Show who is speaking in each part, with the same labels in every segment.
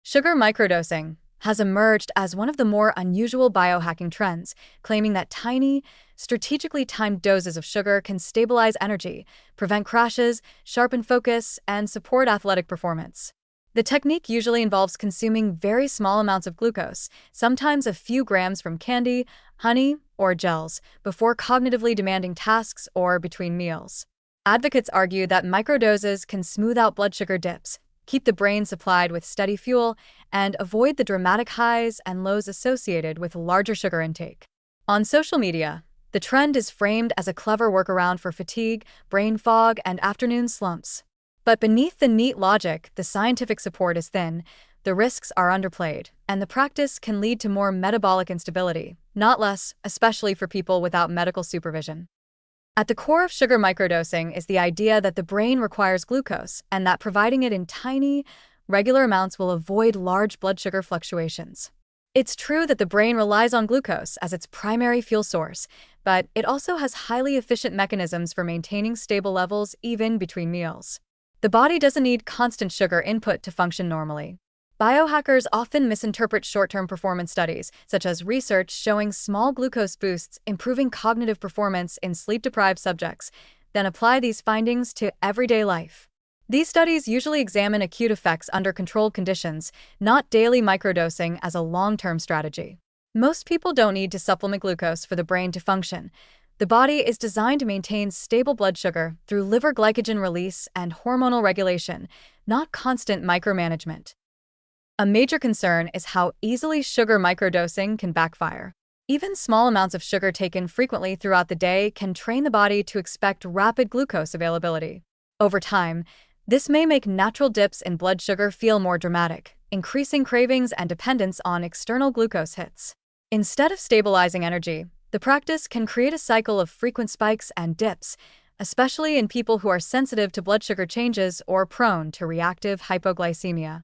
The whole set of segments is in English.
Speaker 1: Sugar microdosing has emerged as one of the more unusual biohacking trends, claiming that tiny, strategically timed doses of sugar can stabilize energy, prevent crashes, sharpen focus, and support athletic performance. The technique usually involves consuming very small amounts of glucose, sometimes a few grams from candy, honey, or gels, before cognitively demanding tasks or between meals. Advocates argue that microdoses can smooth out blood sugar dips, keep the brain supplied with steady fuel, and avoid the dramatic highs and lows associated with larger sugar intake. On social media, the trend is framed as a clever workaround for fatigue, brain fog, and afternoon slumps. But beneath the neat logic, the scientific support is thin, the risks are underplayed, and the practice can lead to more metabolic instability, not less, especially for people without medical supervision. At the core of sugar microdosing is the idea that the brain requires glucose and that providing it in tiny, regular amounts will avoid large blood sugar fluctuations. It's true that the brain relies on glucose as its primary fuel source, but it also has highly efficient mechanisms for maintaining stable levels even between meals. The body doesn't need constant sugar input to function normally. Biohackers often misinterpret short-term performance studies, such as research showing small glucose boosts improving cognitive performance in sleep-deprived subjects, then apply these findings to everyday life. These studies usually examine acute effects under controlled conditions, not daily microdosing as a long-term strategy. Most people don't need to supplement glucose for the brain to function. The body is designed to maintain stable blood sugar through liver glycogen release and hormonal regulation, not constant micromanagement. A major concern is how easily sugar microdosing can backfire. Even small amounts of sugar taken frequently throughout the day can train the body to expect rapid glucose availability. Over time, this may make natural dips in blood sugar feel more dramatic, increasing cravings and dependence on external glucose hits. Instead of stabilizing energy, the practice can create a cycle of frequent spikes and dips, especially in people who are sensitive to blood sugar changes or prone to reactive hypoglycemia.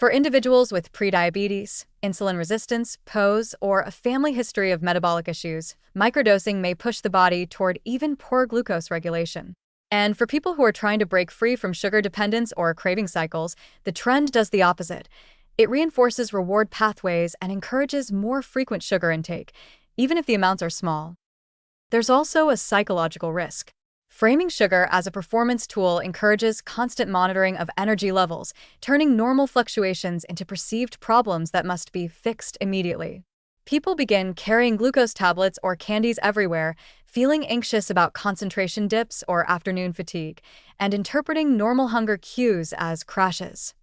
Speaker 1: For individuals with prediabetes, insulin resistance, POS, or a family history of metabolic issues, microdosing may push the body toward even poor glucose regulation. And for people who are trying to break free from sugar dependence or craving cycles, the trend does the opposite. It reinforces reward pathways and encourages more frequent sugar intake, even if the amounts are small. There's also a psychological risk. Framing sugar as a performance tool encourages constant monitoring of energy levels, turning normal fluctuations into perceived problems that must be fixed immediately. People begin carrying glucose tablets or candies everywhere, feeling anxious about concentration dips or afternoon fatigue, and interpreting normal hunger cues as crashes.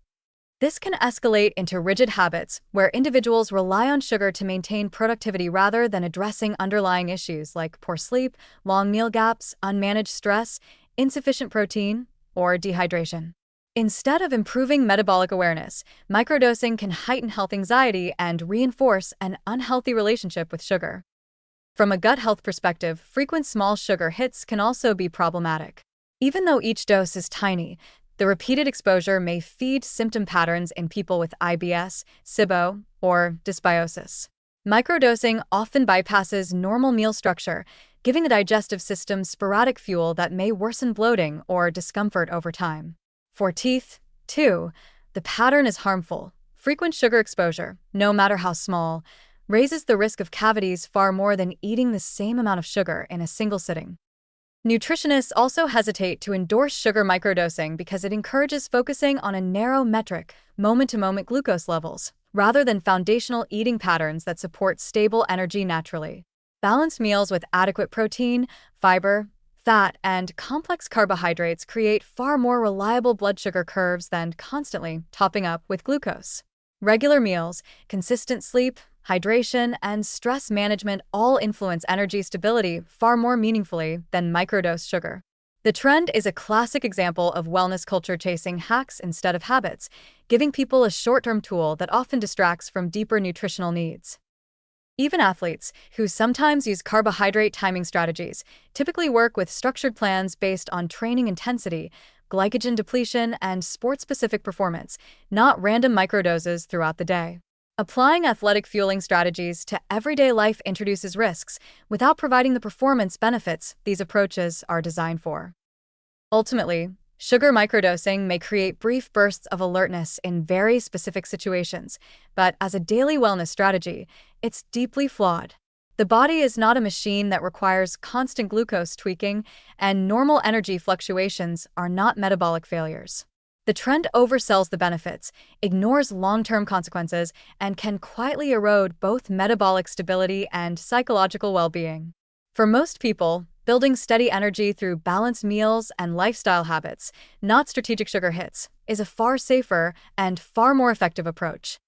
Speaker 1: This can escalate into rigid habits where individuals rely on sugar to maintain productivity rather than addressing underlying issues like poor sleep, long meal gaps, unmanaged stress, insufficient protein, or dehydration. Instead of improving metabolic awareness, microdosing can heighten health anxiety and reinforce an unhealthy relationship with sugar. From a gut health perspective, frequent small sugar hits can also be problematic. Even though each dose is tiny, the repeated exposure may feed symptom patterns in people with IBS, SIBO, or dysbiosis. Microdosing often bypasses normal meal structure, giving the digestive system sporadic fuel that may worsen bloating or discomfort over time. For teeth, too, the pattern is harmful. Frequent sugar exposure, no matter how small, raises the risk of cavities far more than eating the same amount of sugar in a single sitting. Nutritionists also hesitate to endorse sugar microdosing because it encourages focusing on a narrow metric, moment-to-moment glucose levels, rather than foundational eating patterns that support stable energy naturally. Balanced meals with adequate protein, fiber, fat, and complex carbohydrates create far more reliable blood sugar curves than constantly topping up with glucose. Regular meals, consistent sleep, hydration, and stress management all influence energy stability far more meaningfully than microdose sugar. The trend is a classic example of wellness culture chasing hacks instead of habits, giving people a short-term tool that often distracts from deeper nutritional needs. Even athletes, who sometimes use carbohydrate timing strategies, typically work with structured plans based on training intensity, glycogen depletion, and sport-specific performance, not random microdoses throughout the day. Applying athletic fueling strategies to everyday life introduces risks without providing the performance benefits these approaches are designed for. Ultimately, Sugar microdosing may create brief bursts of alertness in very specific situations, but as a daily wellness strategy, it's deeply flawed. The body is not a machine that requires constant glucose tweaking, and normal energy fluctuations are not metabolic failures. The trend oversells the benefits, ignores long-term consequences, and can quietly erode both metabolic stability and psychological well-being. For most people, building steady energy through balanced meals and lifestyle habits, not strategic sugar hits, is a far safer and far more effective approach.